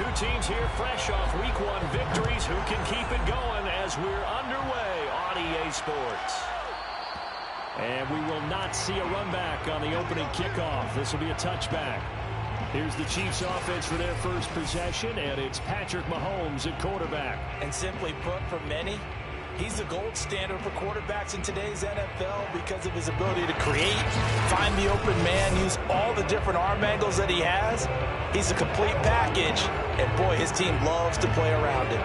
Two teams here fresh off Week 1 victories. Who can keep it going as we're underway on EA Sports? And we will not see a run back on the opening kickoff. This will be a touchback. Here's the Chiefs offense for their first possession, and it's Patrick Mahomes at quarterback. And simply put, for many, he's the gold standard for quarterbacks in today's NFL because of his ability to create, find the open man, use all the different arm angles that he has. He's a complete package, and boy, his team loves to play around him.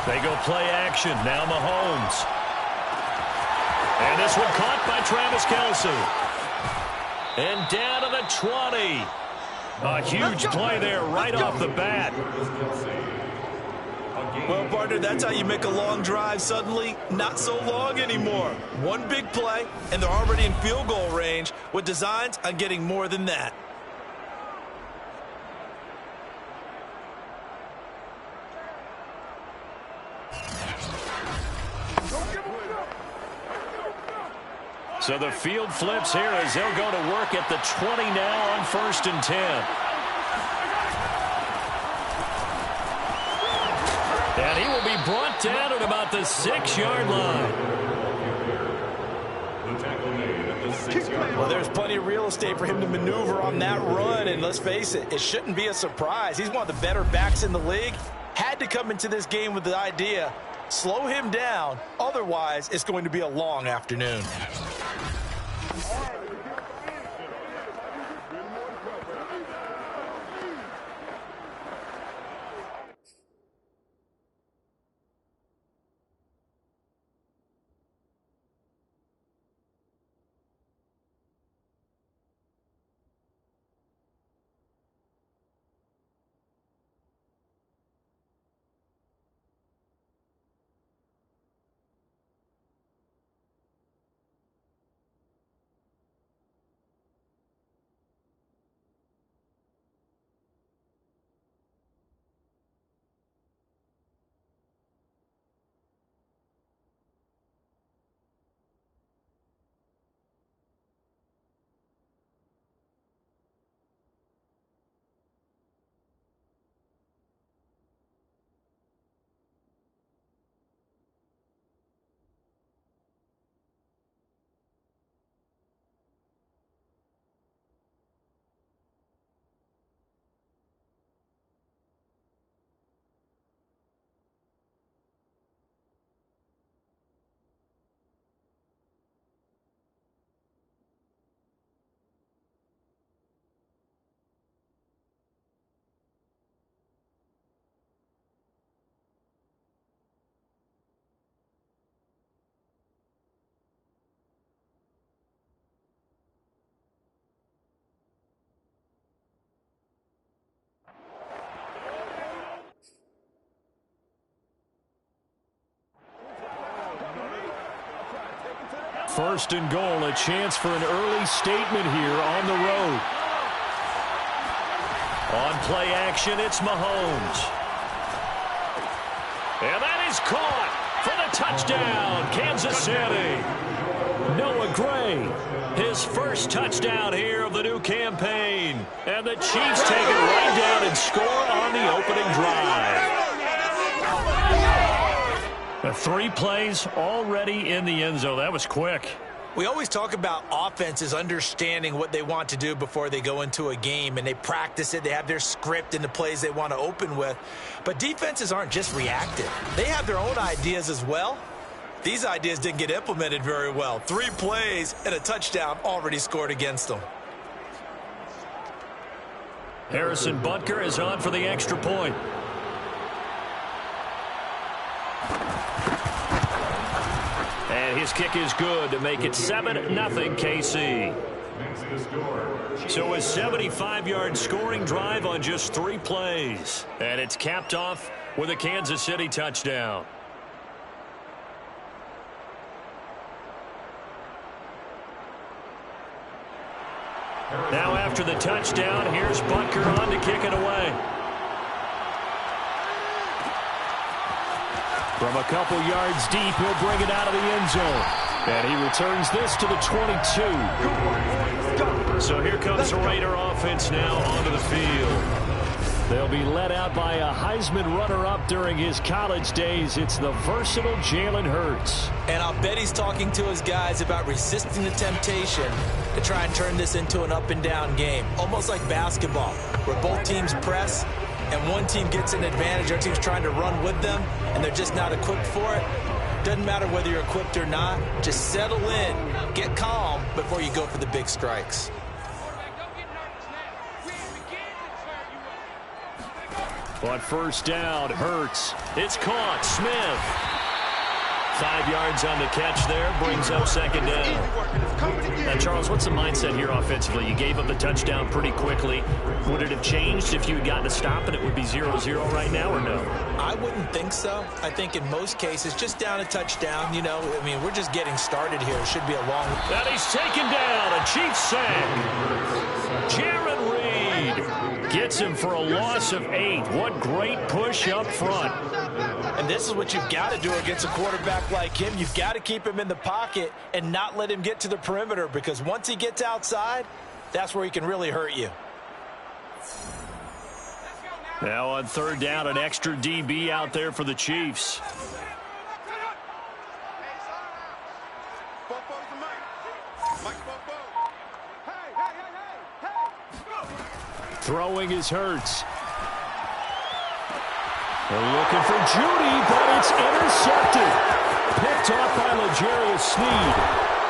They go play action. Now Mahomes. And this one caught by Travis Kelce. And down to the 20. A huge play there right off the bat. Well, partner, that's how you make a long drive suddenly not so long anymore. One big play, and they're already in field goal range with designs on getting more than that. So the field flips here as they'll go to work at the 20 now on 1st and 10. And he will be brought down at about the 6-yard line. Well, there's plenty of real estate for him to maneuver on that run, and let's face it, it shouldn't be a surprise. He's one of the better backs in the league. Had to come into this game with the idea, slow him down, otherwise it's going to be a long afternoon. First and goal, a chance for an early statement here on the road. On play action, it's Mahomes. And that is caught for the touchdown, Kansas City. Noah Gray, his first touchdown here of the new campaign. And the Chiefs take it right down and score on the opening drive. 3 plays already in the end zone. That was quick. We always talk about offenses understanding what they want to do before they go into a game, and they practice it. They have their script and the plays they want to open with. But defenses aren't just reactive. They have their own ideas as well. These ideas didn't get implemented very well. 3 plays and a touchdown already scored against them. Harrison Butker is on for the extra point. And his kick is good to make it 7-0 KC. So a 75-yard scoring drive on just 3 plays. And it's capped off with a Kansas City touchdown. Now after the touchdown, here's Butker on to kick it away. From a couple yards deep, he'll bring it out of the end zone. And he returns this to the 22. So here comes the Raider offense now onto the field. They'll be led out by a Heisman runner-up during his college days. It's the versatile Jalen Hurts. And I'll bet he's talking to his guys about resisting the temptation to try and turn this into an up-and-down game. Almost like basketball, where both teams press, and one team gets an advantage. Our team's trying to run with them, and they're just not equipped for it. Doesn't matter whether you're equipped or not. Just settle in, get calm before you go for the big strikes. On first down, Hurts. It's caught. Smith. 5 yards on the catch there. Brings up second down. Now, Charles, what's the mindset here offensively? You gave up the touchdown pretty quickly. Would it have changed if you had gotten a stop and it would be 0-0 right now or no? I wouldn't think so. I think in most cases, just down a touchdown, you know, I mean, we're just getting started here. It should be a long... And he's taken down. A Chiefs sack. Jaron Reed gets him for a loss of 8. What great push up front. And this is what you've got to do against a quarterback like him. You've got to keep him in the pocket and not let him get to the perimeter, because once he gets outside, that's where he can really hurt you. Now on third down, an extra DB out there for the Chiefs. Throwing is Hurts. They're looking for Judy, but it's intercepted. Picked off by L'Jarius Sneed.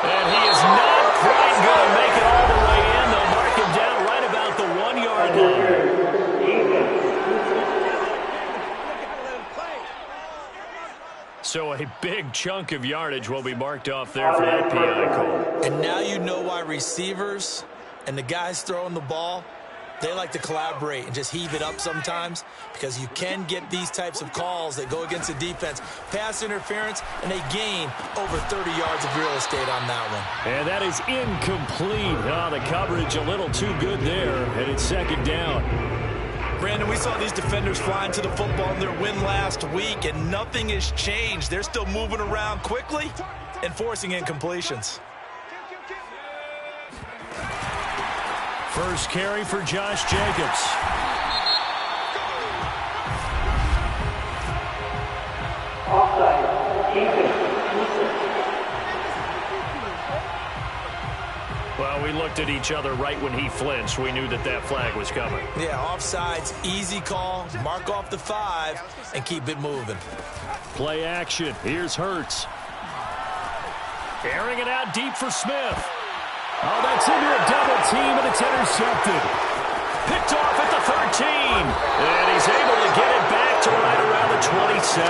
And he is not quite going to make it all the way in. They'll mark him down right about the 1 yard line. So a big chunk of yardage will be marked off there for that PI call. And now you know why receivers and the guys throwing the ball, they like to collaborate and just heave it up sometimes, because you can get these types of calls that go against the defense. Pass interference, and they gain over 30 yards of real estate on that one. And that is incomplete. Oh, the coverage a little too good there, and it's second down. Brandon, we saw these defenders flying to the football in their win last week, and nothing has changed. They're still moving around quickly and forcing incompletions. First carry for Josh Jacobs. Well, we looked at each other right when he flinched. We knew that that flag was coming. Yeah, offsides, easy call. Mark off the 5 and keep it moving. Play action. Here's Hurts. Airing it out deep for Smith. Oh, that's into a double team, and it's intercepted. Picked off at the 13. And he's able to get it back to right around the 27.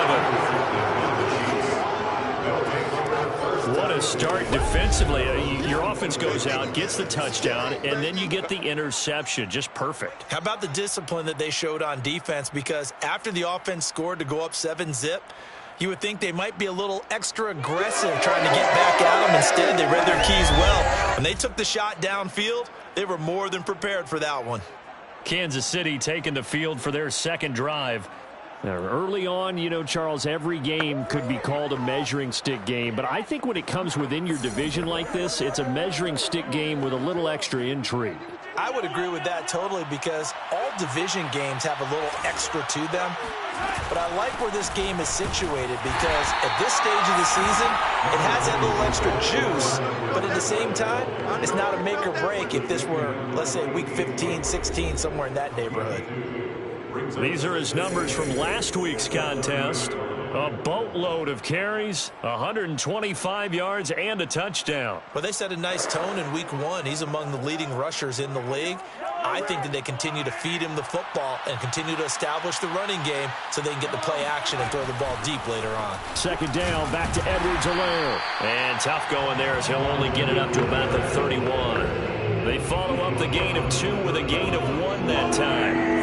What a start defensively. Your offense goes out, gets the touchdown, and then you get the interception. Just perfect. How about the discipline that they showed on defense? Because after the offense scored to go up 7-zip, you would think they might be a little extra aggressive trying to get back at them. Instead, they read their keys well. When they took the shot downfield, they were more than prepared for that one. Kansas City taking the field for their second drive. Now, early on, you know, Charles, every game could be called a measuring stick game. But I think when it comes within your division like this, it's a measuring stick game with a little extra intrigue. I would agree with that totally, because all division games have a little extra to them. But I like where this game is situated, because at this stage of the season, it has that little extra juice. But at the same time, it's not a make or break if this were, let's say, week 15, 16, somewhere in that neighborhood. These are his numbers from last week's contest. A boatload of carries, 125 yards, and a touchdown. Well, they set a nice tone in week 1. He's among the leading rushers in the league. I think that they continue to feed him the football and continue to establish the running game so they can get the play action and throw the ball deep later on. Second down, back to Edwards-Helaire. And tough going there as he'll only get it up to about the 31. They follow up the gain of 2 with a gain of 1 that time.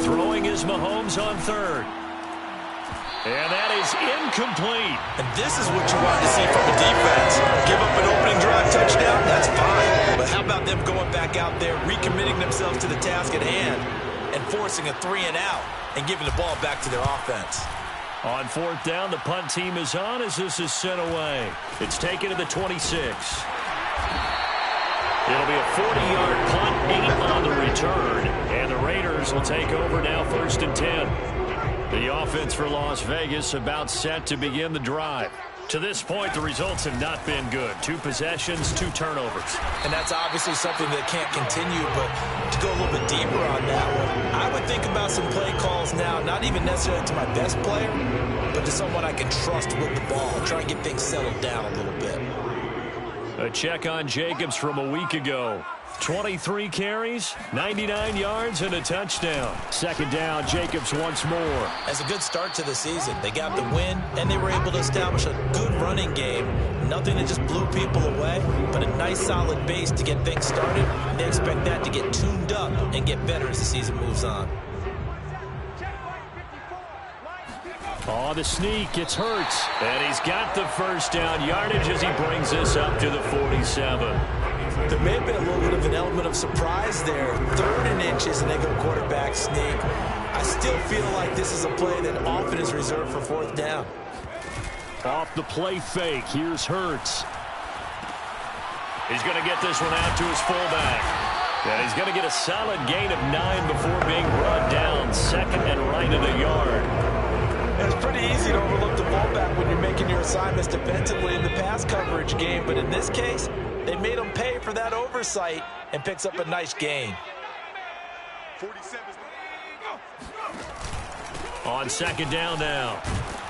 Throwing is Mahomes on third. And that is incomplete. And this is what you want to see from the defense. Give up an opening drive touchdown, that's fine. But how about them going back out there, recommitting themselves to the task at hand? and forcing a 3-and-out and giving the ball back to their offense. On fourth down, the punt team is on as this is sent away. It's taken to the 26. It'll be a 40-yard punt, 8 on the return. And the Raiders will take over now, 1st and 10. The offense for Las Vegas about set to begin the drive. To this point, the results have not been good. 2 possessions, 2 turnovers. And that's obviously something that can't continue, but to go a little bit deeper on that one, I would think about some play calls now, not even necessarily to my best player, but to someone I can trust with the ball, try and get things settled down a little bit. A check on Jacobs from a week ago. 23 carries, 99 yards, and a touchdown. 2nd down, Jacobs once more. As a good start to the season, they got the win, and they were able to establish a good running game. Nothing that just blew people away, but a nice solid base to get things started. And they expect that to get tuned up and get better as the season moves on. Oh, the sneak, it's Hurts. And he's got the 1st down yardage as he brings this up to the 47. There may have been a little bit of an element of surprise there. 3rd and inches, and they go quarterback sneak. I still feel like this is a play that often is reserved for 4th down. Off the play fake, here's Hurts. He's going to get this one out to his fullback. And he's going to get a solid gain of 9 before being brought down. 2nd and right at a yard. It's pretty easy to overlook the fullback when you're making your assignments defensively in the pass coverage game, but in this case, they made him pay for that oversight and picks up a nice gain. On 2nd down now,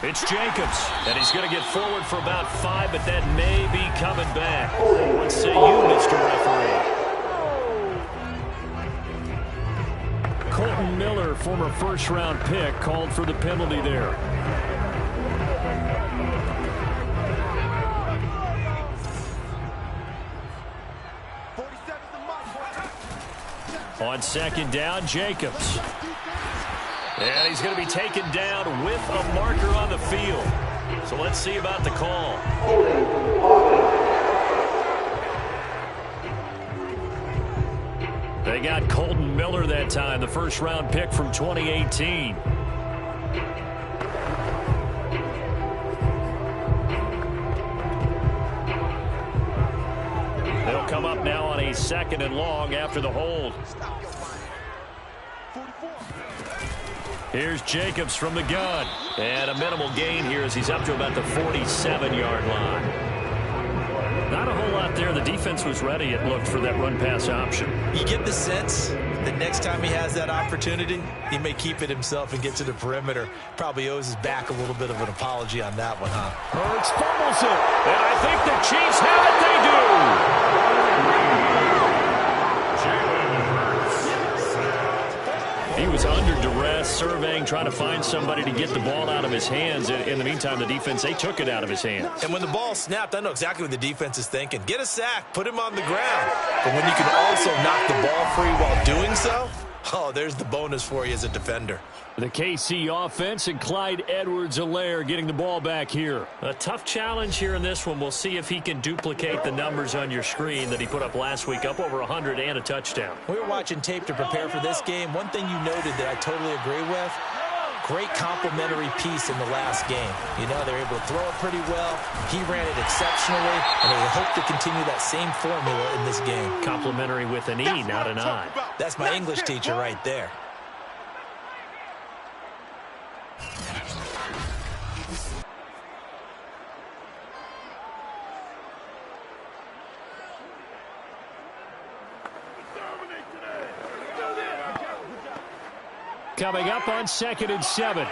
it's Jacobs, and he's going to get forward for about 5, but that may be coming back. What say you, Mr. Referee? Colton Miller, former 1st-round pick, called for the penalty there. On 2nd down, Jacobs. And he's going to be taken down with a marker on the field. So let's see about the call. They got Colton Miller that time, the 1st-round pick from 2018. They'll come up now on a 2nd and long after the hold. Here's Jacobs from the gun. And a minimal gain here as he's up to about the 47-yard line. Not a whole lot there. The defense was ready, it looked, for that run-pass option. You get the sense that next time he has that opportunity, he may keep it himself and get to the perimeter. Probably owes his back a little bit of an apology on that one, huh? Hurts fumbles it. And I think the Chiefs have it. They do. He was under duress, surveying, trying to find somebody to get the ball out of his hands. In the meantime, the defense, they took it out of his hands. And when the ball snapped, I know exactly what the defense is thinking. Get a sack, put him on the ground. But when you can also knock the ball free while doing so, oh, there's the bonus for you as a defender. The KC offense and Clyde Edwards-Helaire getting the ball back here. A tough challenge here in this one. We'll see if he can duplicate the numbers on your screen that he put up last week, up over 100 and a touchdown. We were watching tape to prepare for this game. One thing you noted that I totally agree with, great complimentary piece in the last game. You know, they're able to throw it pretty well. He ran it exceptionally, and they hope to continue that same formula in this game. Complimentary with an E, not an I. That's my English teacher right there. Coming up on 2nd and 7.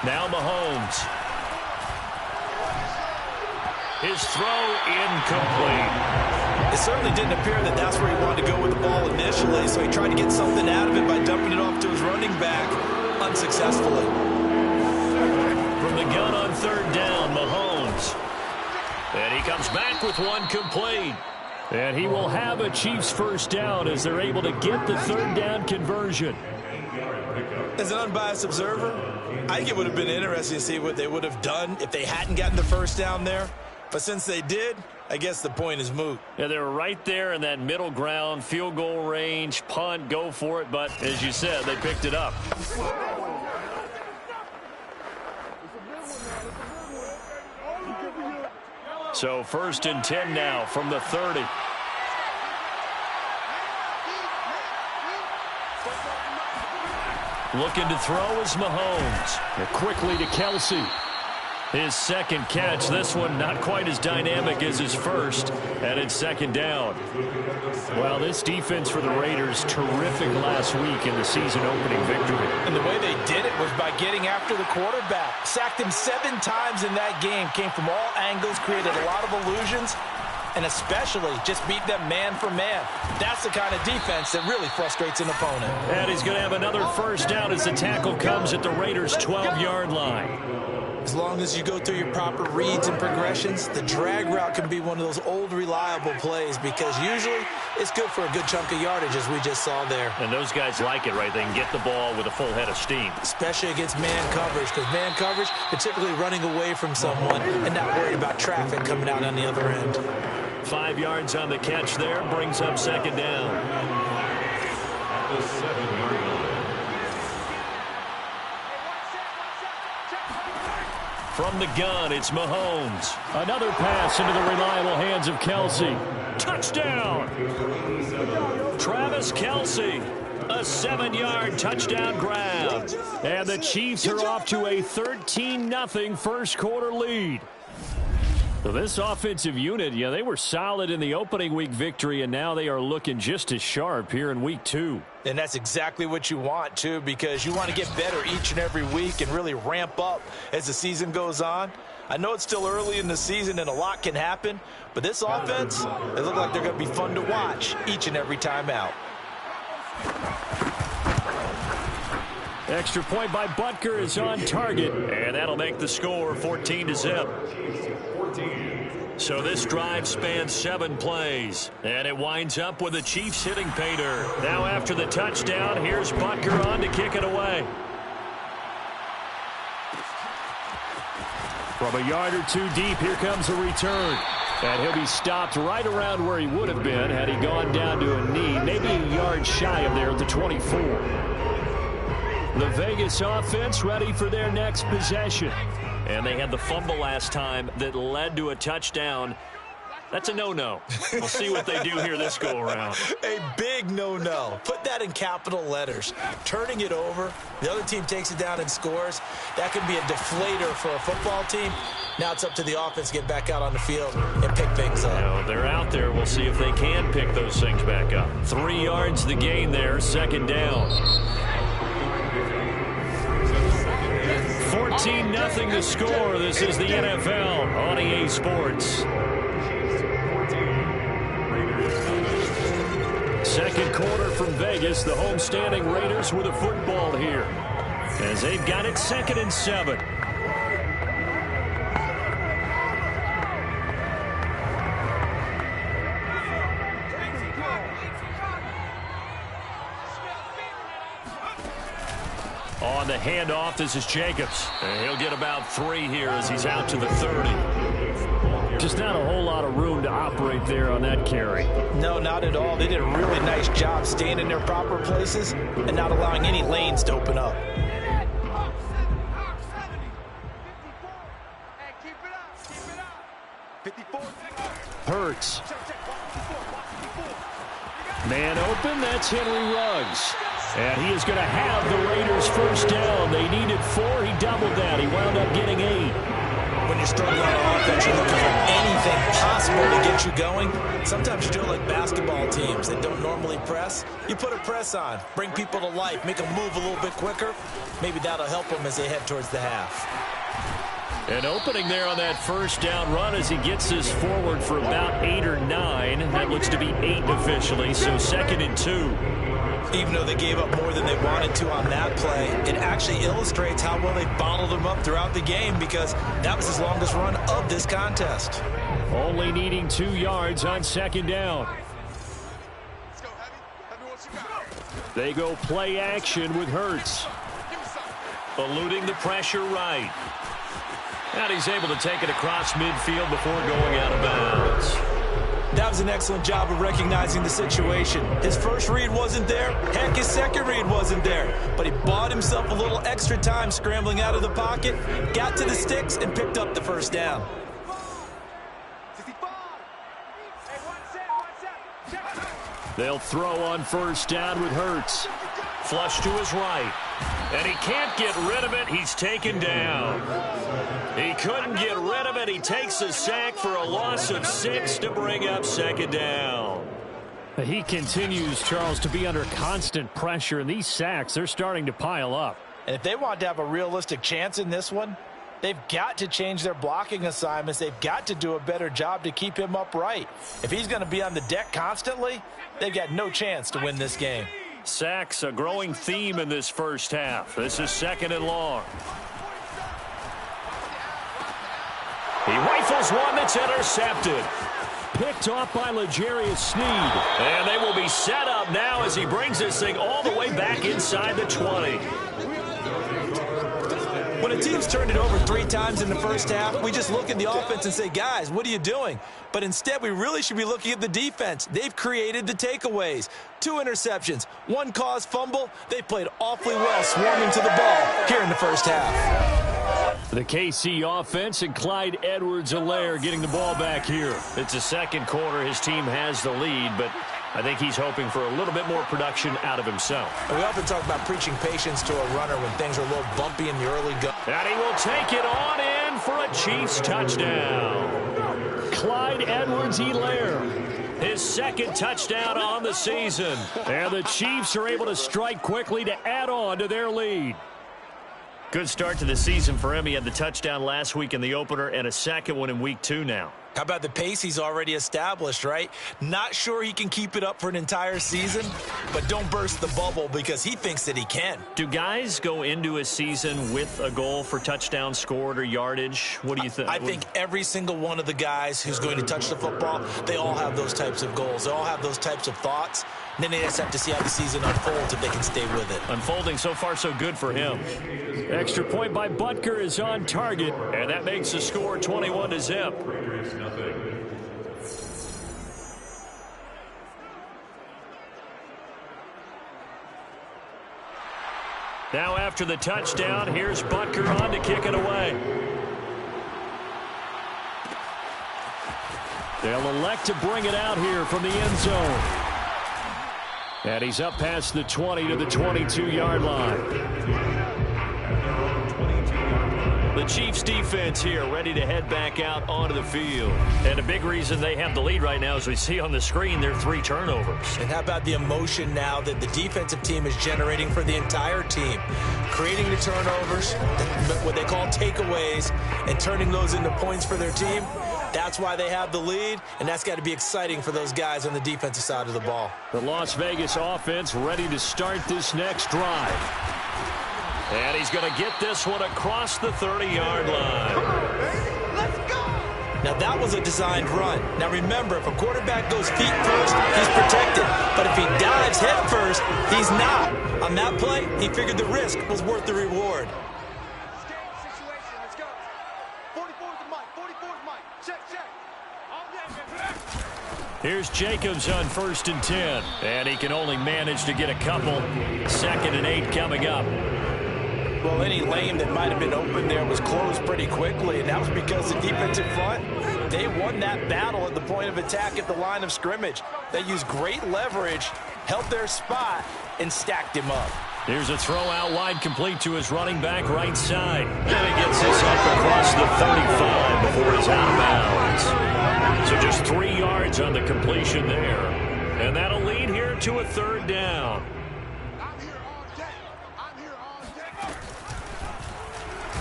Now Mahomes. His throw incomplete. It certainly didn't appear that that's where he wanted to go with the ball initially, so he tried to get something out of it by dumping it off to his running back unsuccessfully. From the gun on 3rd down, Mahomes. And he comes back with one complete. And he will have a Chiefs 1st down as they're able to get the 3rd down conversion. As an unbiased observer, I think it would have been interesting to see what they would have done if they hadn't gotten the 1st down there. But since they did, I guess the point is moot. Yeah, they were right there in that middle ground, field goal range, punt, go for it. But as you said, they picked it up. So 1st and 10 now from the 30. Looking to throw is Mahomes. And quickly to Kelsey. His second catch. This one not quite as dynamic as his first. And it's 2nd down. Well, this defense for the Raiders, terrific last week in the season opening victory. And the way they did it was by getting after the quarterback. Sacked him 7 times in that game. Came from all angles, created a lot of illusions, and especially just beat them man for man. That's the kind of defense that really frustrates an opponent. And he's going to have another first down as the tackle comes at the Raiders' 12-yard line. As long as you go through your proper reads and progressions, the drag route can be one of those old reliable plays because usually it's good for a good chunk of yardage, as we just saw there. And those guys like it, right? They can get the ball with a full head of steam. Especially against man coverage, because man coverage, they're typically running away from someone and not worried about traffic coming out on the other end. 5 yards on the catch there, brings up 2nd down. At the 7-yard line. From the gun, it's Mahomes. Another pass into the reliable hands of Kelsey. Touchdown! Travis Kelsey, a 7-yard touchdown grab. And the Chiefs are off to a 13-0 first quarter lead. So this offensive unit, yeah, they were solid in the opening week victory, and now they are looking just as sharp here in week 2. And that's exactly what you want, too, because you want to get better each and every week and really ramp up as the season goes on. I know it's still early in the season and a lot can happen, but this offense, they look like they're going to be fun to watch each and every time out. Extra point by Butker is on target, and that'll make the score 14-0. So this drive spans 7 plays, and it winds up with the Chiefs hitting pay dirt. Now after the touchdown, here's Butker on to kick it away. From a yard or 2 deep, here comes a return. And he'll be stopped right around where he would have been had he gone down to a knee, maybe a yard shy of there at the 24. The Vegas offense ready for their next possession. And they had the fumble last time that led to a touchdown. That's a no-no. We'll see what they do here this go-around. A big no-no. Put that in capital letters. Turning it over, the other team takes it down and scores. That can be a deflator for a football team. Now it's up to the offense to get back out on the field and pick things up. Now, they're out there. We'll see if they can pick those things back up. 3 yards the gain there, 2nd down. 14-0 the score. This is the NFL on EA Sports. Second quarter from Vegas. The homestanding Raiders with a football here as they've got it 2nd and 7. On the handoff, this is Jacobs. And he'll get about 3 here as he's out to the 30. Just not a whole lot of room to operate there on that carry. No, not at all. They did a really nice job staying in their proper places and not allowing any lanes to open up. Hurts. Man open, that's Henry Ruggs. And he is going to have the Raiders first down. They needed 4. He doubled that. He wound up getting 8. When you're struggling on offense, you're looking for anything possible to get you going. Sometimes you do it like basketball teams that don't normally press. You put a press on, bring people to life, make them move a little bit quicker. Maybe that'll help them as they head towards the half. An opening there on that first down run as he gets this forward for about 8 or 9. That looks to be 8 officially, so 2nd and 2. Even though they gave up more than they wanted to on that play, it actually illustrates how well they bottled them up throughout the game because that was his longest run of this contest. Only needing 2 yards on 2nd down. They go play action with Hurts. Eluding the pressure right. And he's able to take it across midfield before going out of bounds. That was an excellent job of recognizing the situation. His first read wasn't there. Heck, his second read wasn't there. But he bought himself a little extra time scrambling out of the pocket, got to the sticks, and picked up the first down. They'll throw on first down with Hurts. Flush to his right. And he can't get rid of it. He's taken down. He couldn't get rid of it. He takes a sack for a loss of 6 to bring up second down. He continues, Charles, to be under constant pressure, and these sacks, they're starting to pile up. And if they want to have a realistic chance in this one, they've got to change their blocking assignments. They've got to do a better job to keep him upright. If he's going to be on the deck constantly, they've got no chance to win this game. Sacks, a growing theme in this first half. This is 2nd and long. He rifles one that's intercepted. Picked off by L'Jarius Sneed. And they will be set up now as he brings this thing all the way back inside the 20. When a team's turned it over 3 times in the first half, we just look at the offense and say, guys, what are you doing? But instead, we really should be looking at the defense. They've created the takeaways. 2 interceptions, 1 caused fumble. They played awfully well swarming to the ball here in the first half. The KC offense and Clyde Edwards-Helaire getting the ball back here. It's the second quarter. His team has the lead, but I think he's hoping for a little bit more production out of himself. And we often talk about preaching patience to a runner when things are a little bumpy in the early go. And he will take it on in for a Chiefs touchdown. Clyde Edwards-Helaire, his second touchdown on the season. And the Chiefs are able to strike quickly to add on to their lead. Good start to the season for him. He had the touchdown last week in the opener and a second one in week 2 now. How about the pace he's already established, right? Not sure he can keep it up for an entire season, but don't burst the bubble because he thinks that he can. Do guys go into a season with a goal for touchdowns scored or yardage? What do you think? I think every single one of the guys who's going to touch the football, they all have those types of goals. They all have those types of thoughts. And then they just have to see how the season unfolds if they can stay with it. Unfolding so far so good for him. Extra point by Butker is on target, and that makes the score 21-0. Now after the touchdown, here's Butker on to kick it away. They'll elect to bring it out here from the end zone. And he's up past the 20 to the 22-yard line. The Chiefs defense here ready to head back out onto the field. And a big reason they have the lead right now, as we see on the screen, their 3 turnovers. And how about the emotion now that the defensive team is generating for the entire team? Creating the turnovers, what they call takeaways, and turning those into points for their team. That's why they have the lead, and that's got to be exciting for those guys on the defensive side of the ball. The Las Vegas offense ready to start this next drive. And he's going to get this one across the 30-yard line. Let's go! Now, that was a designed run. Now, remember, if a quarterback goes feet first, he's protected. But if he dives head first, he's not. On that play, he figured the risk was worth the reward. Here's Jacobs on 1st and 10. And he can only manage to get a couple. 2nd and 8 coming up. Well, any lane that might have been open there was closed pretty quickly, and that was because the defensive front, they won that battle at the point of attack at the line of scrimmage. They used great leverage, held their spot, and stacked him up. Here's a throw out wide, complete to his running back right side. And he gets this up across the 35 before he's out of bounds. So just 3 yards on the completion there. And that'll lead here to a 3rd down.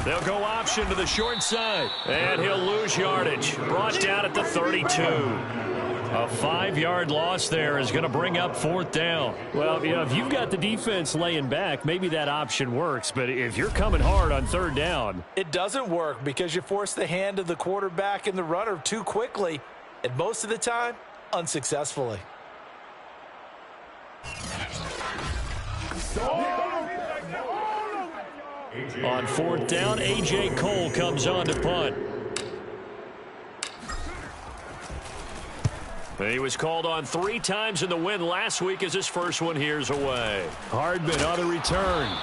They'll go option to the short side. And he'll lose yardage. Brought down at the 32. A 5-yard loss there is going to bring up 4th down. Well, you know, if you've got the defense laying back, maybe that option works. But if you're coming hard on 3rd down, it doesn't work because you force the hand of the quarterback and the runner too quickly, and most of the time, unsuccessfully. On 4th down, A.J. Cole comes on to punt. He was called on 3 times in the win last week as his first one here's away. Hardman on the return.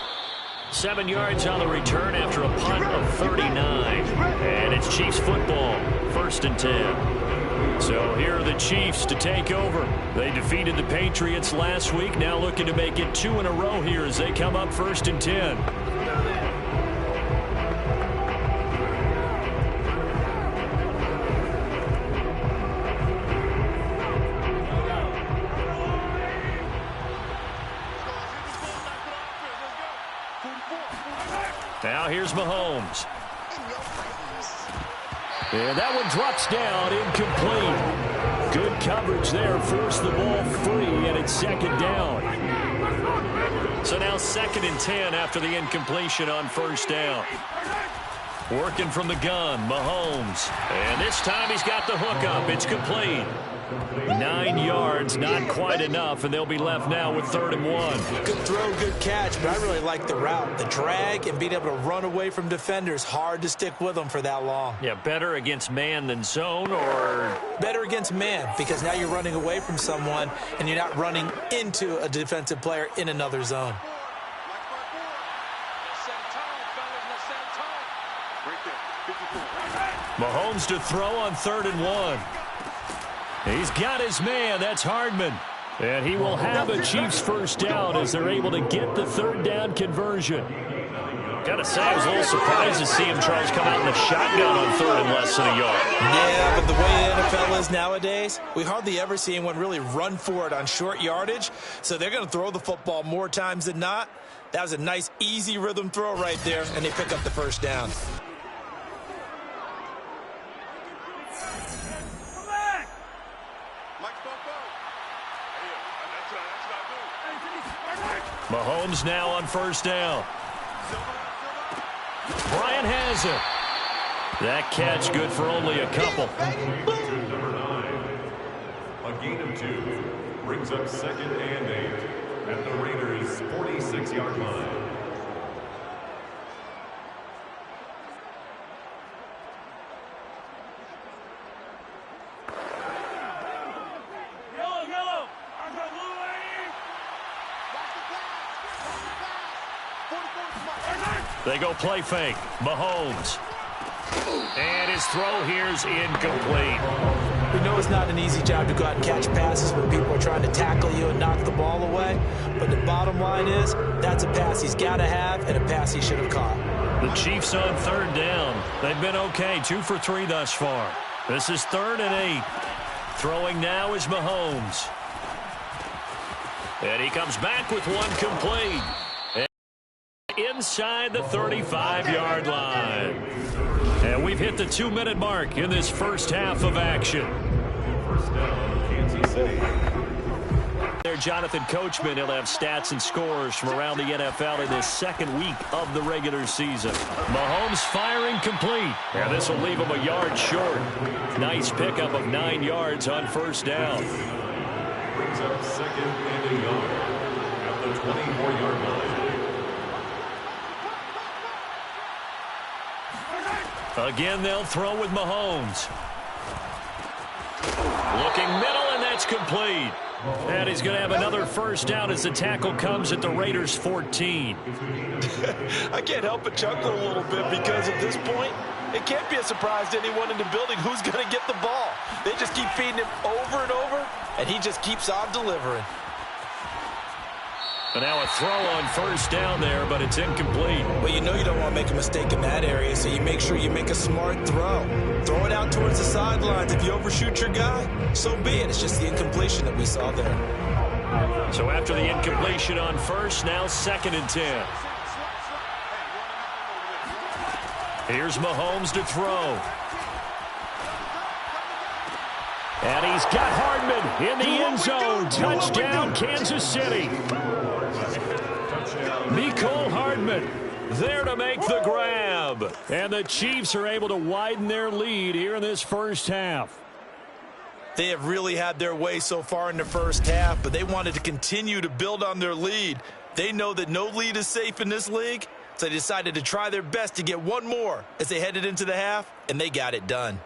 7 yards on the return after a punt of 39. And it's Chiefs football, 1st and 10. So here are the Chiefs to take over. They defeated the Patriots last week, now looking to make it 2 in a row here as they come up 1st and 10. Now here's Mahomes. And that one drops down, incomplete. Good coverage there, forced the ball free, and it's 2nd down. So now 2nd and 10 after the incompletion on 1st down. Working from the gun, Mahomes. And this time he's got the hook up. It's complete. 9 yards, not quite enough, and they'll be left now with 3rd and 1. Good throw, good catch, but I really like the route. The drag and being able to run away from defenders, hard to stick with them for that long. Yeah, better against man than zone, or? Better against man, because now you're running away from someone, and you're not running into a defensive player in another zone. Mahomes to throw on 3rd and 1. He's got his man. That's Hardman. And he will have a Chiefs first down as they're able to get the 3rd down conversion. Got to say, I was a little surprised to see him try to come out in the shotgun on 3rd and less than a yard. Yeah, but the way the NFL is nowadays, we hardly ever see anyone really run for it on short yardage. So they're going to throw the football more times than not. That was a nice, easy rhythm throw right there, and they pick up the first down. Mahomes now on 1st down. Bryant has it. That catch good for only a couple. Number 9. A gain of 2 brings up 2nd and 8 at the Raiders' 46-yard line. They go play fake. Mahomes. And his throw here's incomplete. We know it's not an easy job to go out and catch passes when people are trying to tackle you and knock the ball away. But the bottom line is, that's a pass he's got to have and a pass he should have caught. The Chiefs on 3rd down. They've been okay, 2 for 3 thus far. This is 3rd and 8. Throwing now is Mahomes. And he comes back with one complete. Inside the 35-yard line. And we've hit the 2-minute mark in this first half of action. First down, Kansas City. There, Jonathan Coachman, he'll have stats and scores from around the NFL in this 2nd week of the regular season. Mahomes firing complete. And this will leave him a yard short. Nice pickup of 9 yards on 1st down. Brings up 2nd and a yard at the 24-yard line. Again, they'll throw with Mahomes. Looking middle, and that's complete. And he's going to have another first down as the tackle comes at the Raiders' 14. I can't help but chuckle a little bit because at this point, it can't be a surprise to anyone in the building who's going to get the ball. They just keep feeding him over and over, and he just keeps on delivering. And now a throw on 1st down there, but it's incomplete. Well, you know you don't want to make a mistake in that area, so you make sure you make a smart throw. Throw it out towards the sidelines. If you overshoot your guy, so be it. It's just the incompletion that we saw there. So after the incompletion on 1st, now 2nd and 10. Here's Mahomes to throw. And he's got Hardman in the end zone. Touchdown, Kansas City. Mecole Hardman there to make the grab. And the Chiefs are able to widen their lead here in this first half. They have really had their way so far in the first half, but they wanted to continue to build on their lead. They know that no lead is safe in this league, so they decided to try their best to get one more as they headed into the half, and they got it done.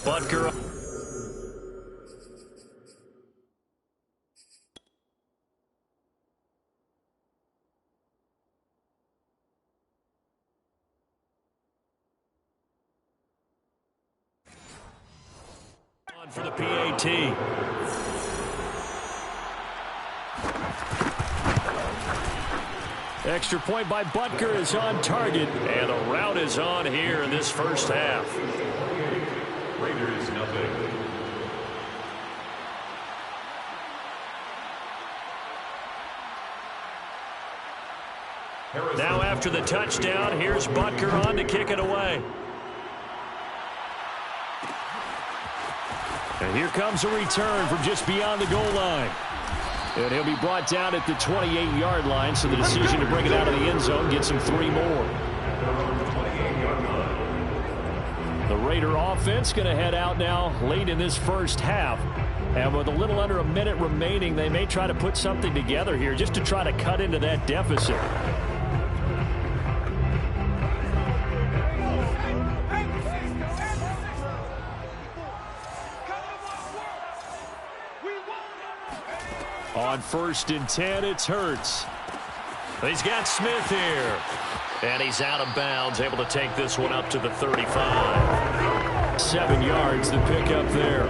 Butker. On for the PAT. Extra point by Butker is on target, and a rout is on here in this first half. Raiders nothing. Now after the touchdown, here's Butker on to kick it away. And here comes a return from just beyond the goal line. And he'll be brought down at the 28-yard line, so the decision to bring it out of the end zone gets him 3 more. The Raider offense going to head out now late in this first half. And with a little under a minute remaining, they may try to put something together here just to try to cut into that deficit. On 1st and 10, it's Hurts. He's got Smith here. And he's out of bounds, able to take this one up to the 35. 7 yards, the pickup there.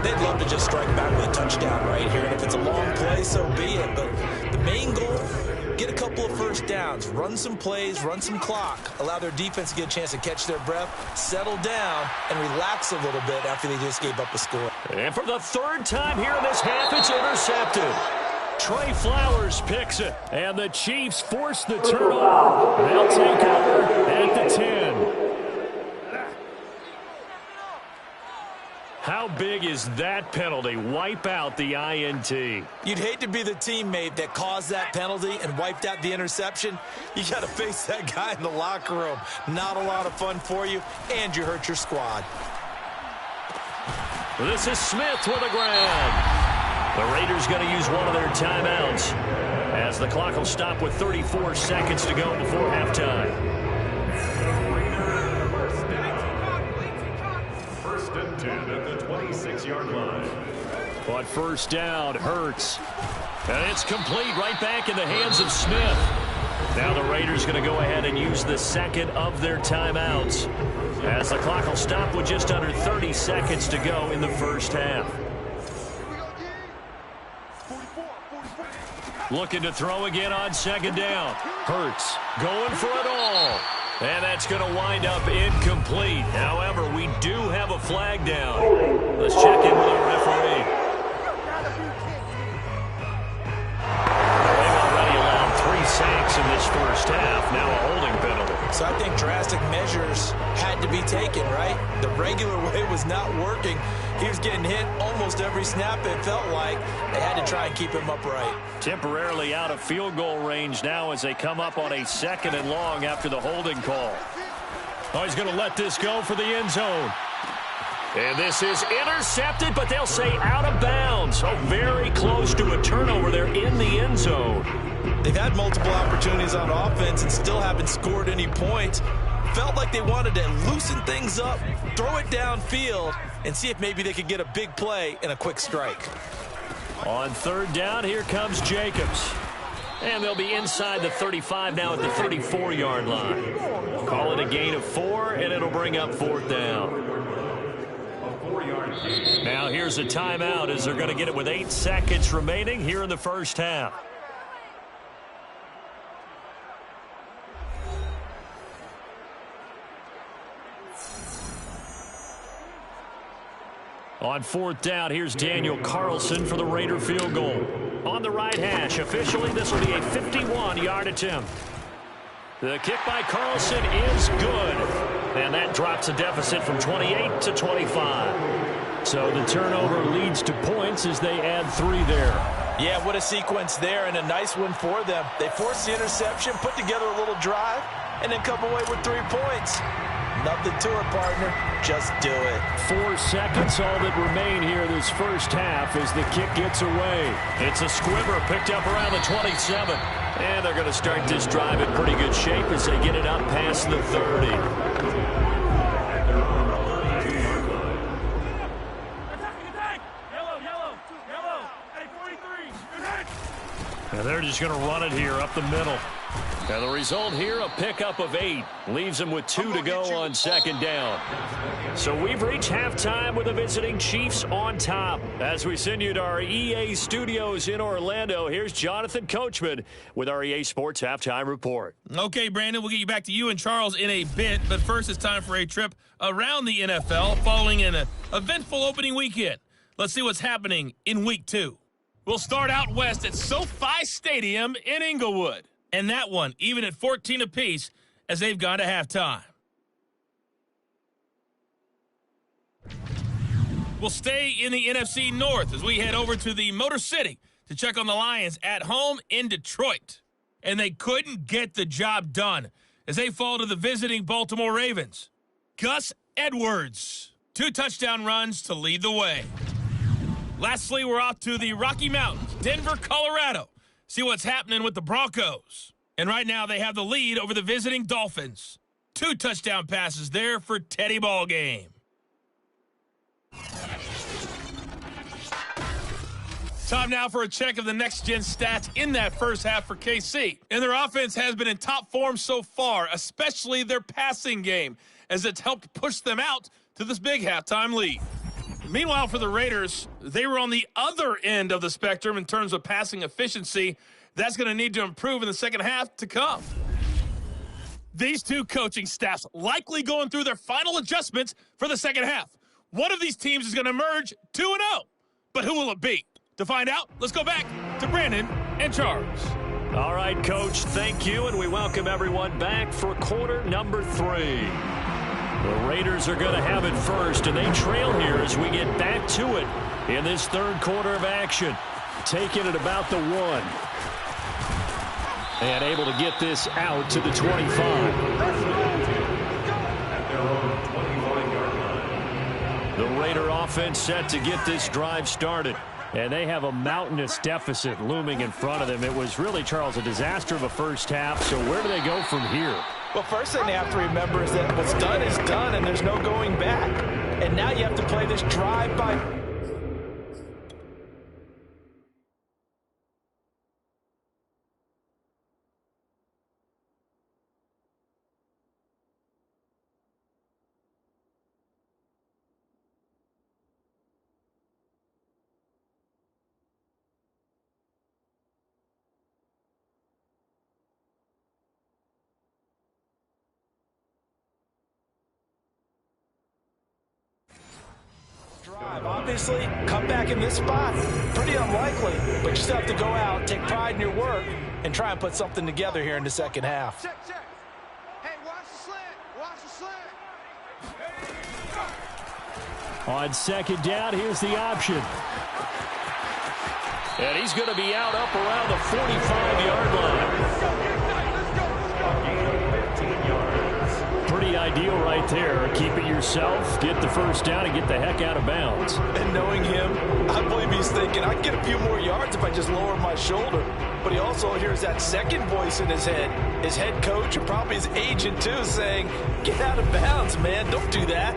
They'd love to just strike back with a touchdown right here. And if it's a long play, so be it. But the main goal, get a couple of first downs, run some plays, run some clock, allow their defense to get a chance to catch their breath, settle down, and relax a little bit after they just gave up a score. And for the 3rd time here in this half, it's intercepted. Trey Flowers picks it, and the Chiefs force the turnover. They'll take over at the 10. How big is that penalty? Wipe out the INT. You'd hate to be the teammate that caused that penalty and wiped out the interception. You got to face that guy in the locker room. Not a lot of fun for you, and you hurt your squad. This is Smith with a grab. The Raiders going to use one of their timeouts as the clock will stop with 34 seconds to go before halftime. First and 10 at the 26-yard line. But first down, Hurts. And it's complete right back in the hands of Smith. Now the Raiders going to go ahead and use the second of their timeouts as the clock will stop with just under 30 seconds to go in the first half. Looking to throw again on 2nd down. Hurts going for it all. And that's going to wind up incomplete. However, we do have a flag down. Let's check in with our referee. They've already allowed 3 sacks in this first half. Now a holding penalty. So I think drastic measures had to be taken, right? The regular way was not working. He was getting hit almost every snap, it felt like. They had to try and keep him upright. Temporarily out of field goal range now as they come up on a 2nd and long after the holding call. Oh, he's going to let this go for the end zone. And this is intercepted, but they'll say out of bounds. Oh, very close to a turnover there in the end zone. They've had multiple opportunities on offense and still haven't scored any points. Felt like they wanted to loosen things up, throw it downfield, and see if maybe they could get a big play and a quick strike. On 3rd down, here comes Jacobs. And they'll be inside the 35 now at the 34-yard line. Call it a gain of 4, and it'll bring up 4th down. Now here's a timeout as they're going to get it with 8 seconds remaining here in the first half. On 4th down, here's Daniel Carlson for the Raider field goal. On the right hash, officially this will be a 51-yard attempt. The kick by Carlson is good. And that drops a deficit from 28 to 25. So the turnover leads to points as they add 3 there. Yeah, what a sequence there, and a nice one for them. They forced the interception, put together a little drive, and then come away with 3 points. Nothing to it, partner. Just do it. 4 seconds, all that remain here this first half as the kick gets away. It's a squibber picked up around the 27. And they're going to start this drive in pretty good shape as they get it up past the 30. just going to run it here up the middle. And the result here, a pickup of 8. Leaves them with 2 to go on second down. So we've reached halftime with the visiting Chiefs on top. As we send you to our EA studios in Orlando, here's Jonathan Coachman with our EA Sports Halftime Report. Okay, Brandon, we'll get you back to you and Charles in a bit. But first, it's time for a trip around the NFL following an eventful opening weekend. Let's see what's happening in Week 2. We'll start out west at SoFi Stadium in Inglewood. And that one, even at 14 apiece, as they've gone to halftime. We'll stay in the NFC North as we head over to the Motor City to check on the Lions at home in Detroit. And they couldn't get the job done as they fall to the visiting Baltimore Ravens. Gus Edwards, 2 touchdown runs to lead the way. Lastly, we're off to the Rocky Mountains, Denver, Colorado. See what's happening with the Broncos. And right now they have the lead over the visiting Dolphins. 2 touchdown passes there for Teddy Ballgame. Time now for a check of the next-gen stats in that first half for KC. And their offense has been in top form so far, especially their passing game, as it's helped push them out to this big halftime lead. Meanwhile, for the Raiders, they were on the other end of the spectrum in terms of passing efficiency. That's going to need to improve in the second half to come. These 2 coaching staffs likely going through their final adjustments for the second half. One of these teams is going to emerge 2-0. But who will it be? To find out, let's go back to Brandon and Charles. All right, Coach, thank you, and we welcome everyone back for quarter number 3. The Raiders are going to have it first, and they trail here as we get back to it in this third quarter of action. Taking it about the 1. And able to get this out to the 25. The Raider offense set to get this drive started. And they have a mountainous deficit looming in front of them. It was really, Charles, a disaster of a first half. So where do they go from here? Well, first thing they have to remember is that what's done is done, and there's no going back. And now you have to play this drive by... Obviously, come back in this spot, pretty unlikely, but you still have to go out, take pride in your work, and try and put something together here in the second half. Check. Hey, watch the slant. Watch the slant. On second down, here's the option. And he's going to be out up around the 45-yard line. Pretty ideal right there. Keep it yourself, get the first down, and get the heck out of bounds. And knowing him, I believe he's thinking, I can get a few more yards if I just lower my shoulder. But he also hears that second voice in his head, his head coach and probably his agent too, saying, get out of bounds, man, don't do that.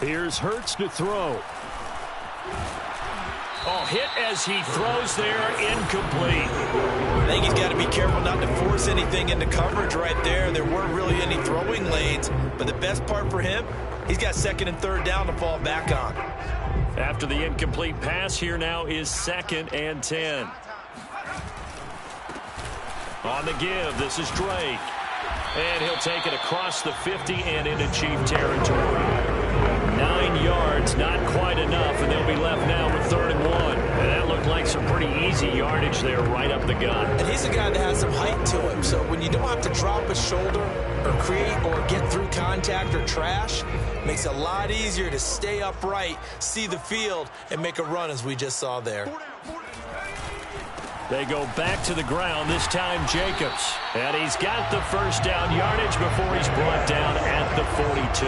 Here's Hurts to throw. Oh, hit as he throws there, incomplete. I think he's got to be careful not to force anything into coverage right there. There weren't really any throwing lanes, but the best part for him, he's got second and third down to fall back on. After the incomplete pass, here now is 2nd and 10. On the give, this is Drake. And he'll take it across the 50 and into Chief territory. 9 yards, not quite enough, and they'll be left now with 3rd and 1. And that looked like some pretty easy yardage there right up the gut. And he's a guy that has some height to him, so when you don't have to drop a shoulder or create or get through contact or trash, it makes it a lot easier to stay upright, see the field, and make a run as we just saw there. They go back to the ground, this time Jacobs. And he's got the first down yardage before he's brought down at the 42.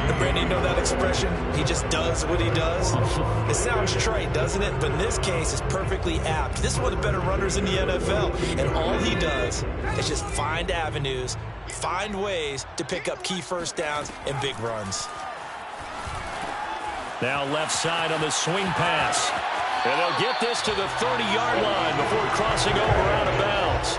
And Brandon, you know that expression? He just does what he does. It sounds trite, doesn't it? But in this case, it's perfectly apt. This is one of the better runners in the NFL. And all he does is just find avenues, find ways to pick up key first downs and big runs. Now left side on the swing pass. And they'll get this to the 30-yard line before crossing over out of bounds.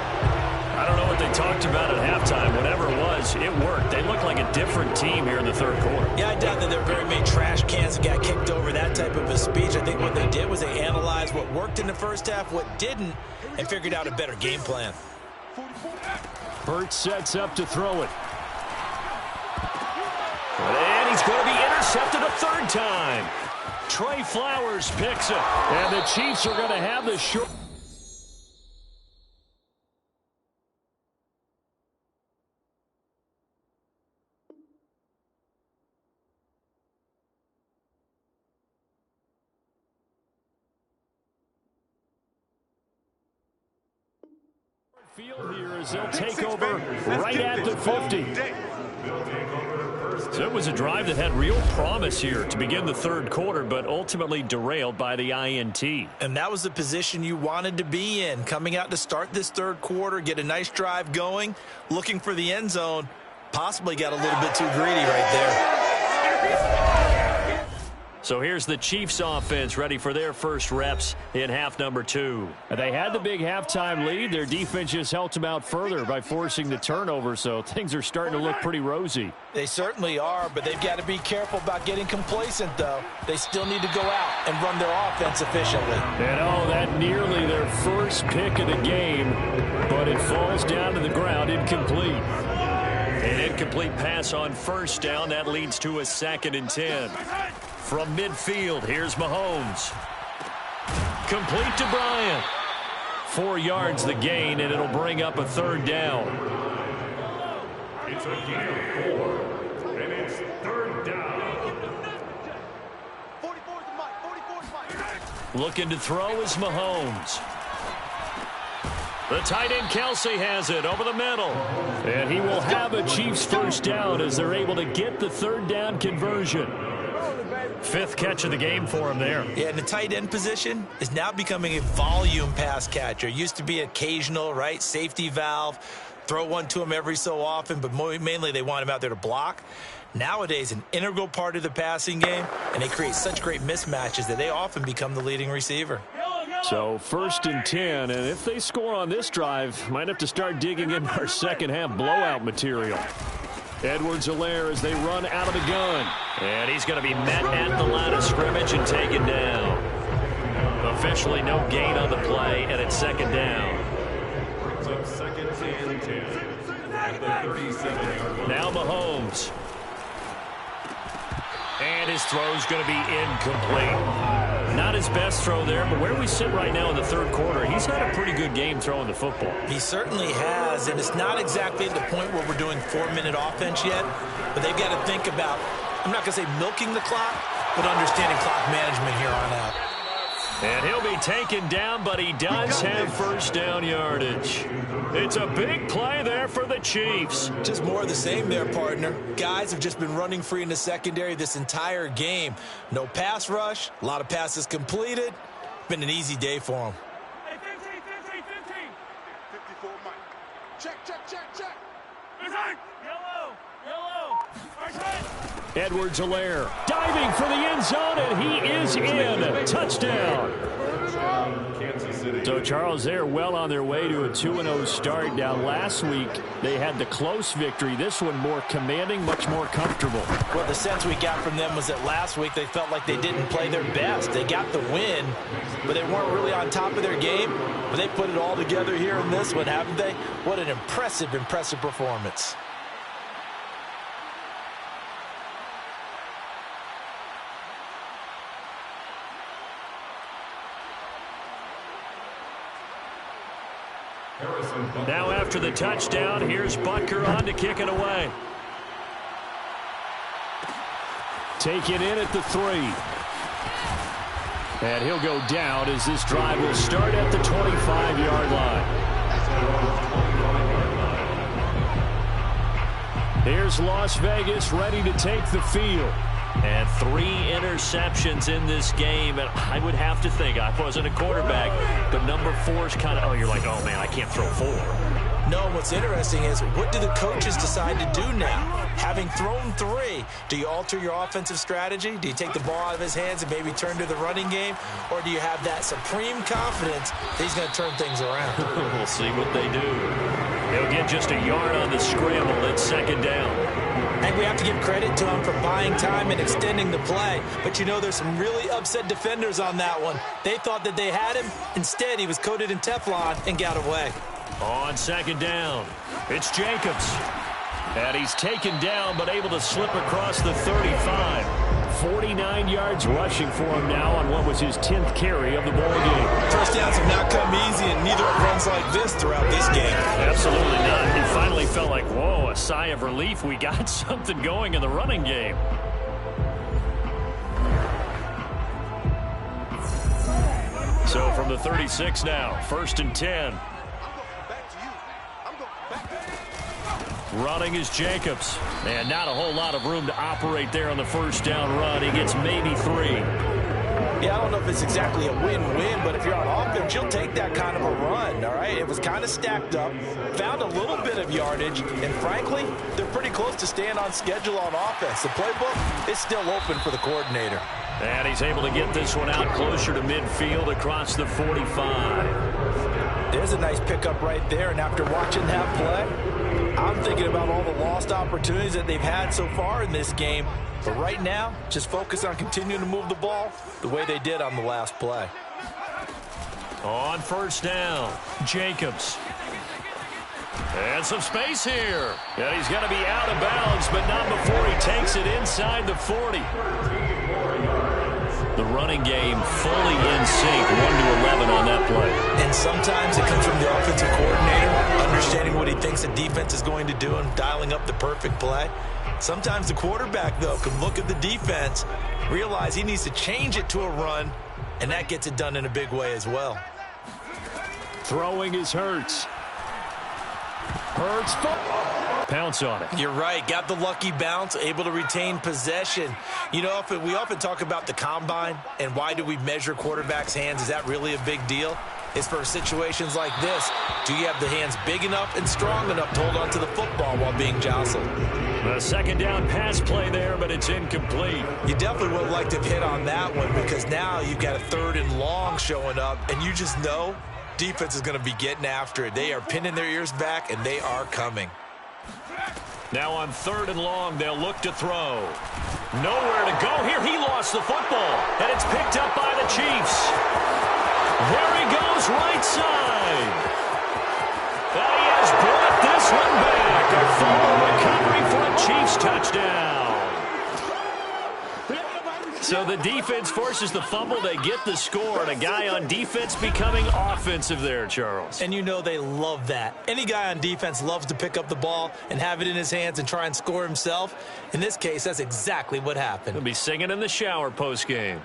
I don't know what they talked about at halftime. Whatever it was, it worked. They looked like a different team here in the third quarter. Yeah, I doubt that there were very many trash cans that got kicked over, that type of a speech. I think what they did was they analyzed what worked in the first half, what didn't, and figured out a better game plan. Burt sets up to throw it. And he's going to be intercepted a third time. Trey Flowers picks it. And the Chiefs are going to have the short. Field here as they'll take over right at the 50. So it was a drive that had real promise here to begin the third quarter, but ultimately derailed by the INT. And that was the position you wanted to be in, coming out to start this third quarter, get a nice drive going, looking for the end zone, possibly got a little bit too greedy right there. So here's the Chiefs offense ready for their first reps in half number 2. They had the big halftime lead. Their defense just helped them out further by forcing the turnover, so things are starting to look pretty rosy. They certainly are, but they've got to be careful about getting complacent, though. They still need to go out and run their offense efficiently. And oh, that nearly their first pick of the game, but it falls down to the ground incomplete. An incomplete pass on first down. That leads to a 2nd and 10. From midfield, here's Mahomes. Complete to Bryant. 4 yards the gain, and it'll bring up a third down. It's a gain of 4, and it's third down. 44's Mike. Looking to throw is Mahomes. The tight end Kelsey has it over the middle. And he will have a Chiefs first down as they're able to get the third down conversion. 5th catch of the game for him there. Yeah, and the tight end position is now becoming a volume pass catcher. Used to be occasional, right? Safety valve. Throw one to him every so often, but mainly they want him out there to block. Nowadays, an integral part of the passing game, and they create such great mismatches that they often become the leading receiver. So 1st and 10, and if they score on this drive, might have to start digging in our second half blowout material. Edwards-Helaire as they run out of the gun. And he's going to be met at the line of scrimmage and taken down. Officially no gain on the play, and it's 2nd down. Brings up 2nd and 10 at the 37-yard line. Now Mahomes. And his throw's going to be incomplete. Not his best throw there, but where we sit right now in the third quarter, he's had a pretty good game throwing the football. He certainly has, and it's not exactly at the point where we're doing 4-minute offense yet, but they've got to think about, I'm not going to say milking the clock, but understanding clock management here on out. And he'll be taken down, but he does have first down yardage. It's a big play there for the Chiefs. Just more of the same there, partner. Guys have just been running free in the secondary this entire game. No pass rush, a lot of passes completed. Been an easy day for them. Hey, 15. 54 Mike. Check. Edwards-Helaire diving for the end zone, and he is in. Touchdown. Kansas City. So, Charles, they're well on their way to a 2-0 start. Now, last week, they had the close victory. This one more commanding, much more comfortable. Well, the sense we got from them was that last week they felt like they didn't play their best. They got the win, but they weren't really on top of their game. But they put it all together here in this one, haven't they? What an impressive performance. Now after the touchdown, here's Butker on to kick it away. Take it in at the 3. And he'll go down as this drive will start at the 25-yard line. Here's Las Vegas ready to take the field. And 3 interceptions in this game. And I would have to think, I wasn't a quarterback, but number 4 is kind of, oh, you're like, oh, man, I can't throw 4. No, what's interesting is, what do the coaches decide to do now? Having thrown 3, do you alter your offensive strategy? Do you take the ball out of his hands and maybe turn to the running game? Or do you have that supreme confidence that he's going to turn things around? We'll see what they do. They'll get just a yard on the scramble at 2nd down. And we have to give credit to him for buying time and extending the play. But you know, there's some really upset defenders on that one. They thought that they had him. Instead, he was coated in Teflon and got away. On 2nd down, it's Jacobs. And he's taken down but able to slip across the 35. 49 yards rushing for him now on what was his 10th carry of the ball game. First downs have not come easy, and neither have runs like this throughout this game. Absolutely not. It finally felt like, whoa, a sigh of relief. We got something going in the running game. So from the 36 now, 1st and 10. Running is Jacobs. And not a whole lot of room to operate there on the 1st down run. He gets maybe 3. Yeah, I don't know if it's exactly a win-win, but if you're on offense, you'll take that kind of a run, all right? It was kind of stacked up, found a little bit of yardage, and frankly, they're pretty close to staying on schedule on offense. The playbook is still open for the coordinator. And he's able to get this one out closer to midfield across the 45. There's a nice pickup right there, and after watching that play, I'm thinking about all the lost opportunities that they've had so far in this game. But right now, just focus on continuing to move the ball the way they did on the last play. On 1st down, Jacobs. And some space here. And he's going to be out of bounds, but not before he takes it inside the 40. The running game fully in sync, 1-11 on that play. And sometimes it comes from the offensive coordinator, understanding what he thinks the defense is going to do and dialing up the perfect play. Sometimes the quarterback, though, can look at the defense, realize he needs to change it to a run, and that gets it done in a big way as well. Throwing is Hurts. Hurts pounce on it. You're right. Got the lucky bounce, able to retain possession. You know, we often talk about the combine and why do we measure quarterbacks' hands. Is that really a big deal? It's for situations like this. Do you have the hands big enough and strong enough to hold on to the football while being jostled? A 2nd down pass play there, but it's incomplete. You definitely would like to have hit on that one because now you've got a 3rd and long showing up, and you just know defense is going to be getting after it. They are pinning their ears back, and they are coming. Now on 3rd and long, they'll look to throw. Nowhere to go here. He lost the football, and it's picked up by the Chiefs. There he goes, right side. And he has brought this one back. A fumble recovery for a Chiefs touchdown. So the defense forces the fumble. They get the score, and a guy on defense becoming offensive there, Charles. And you know they love that. Any guy on defense loves to pick up the ball and have it in his hands and try and score himself. In this case, that's exactly what happened. He'll be singing in the shower post-game.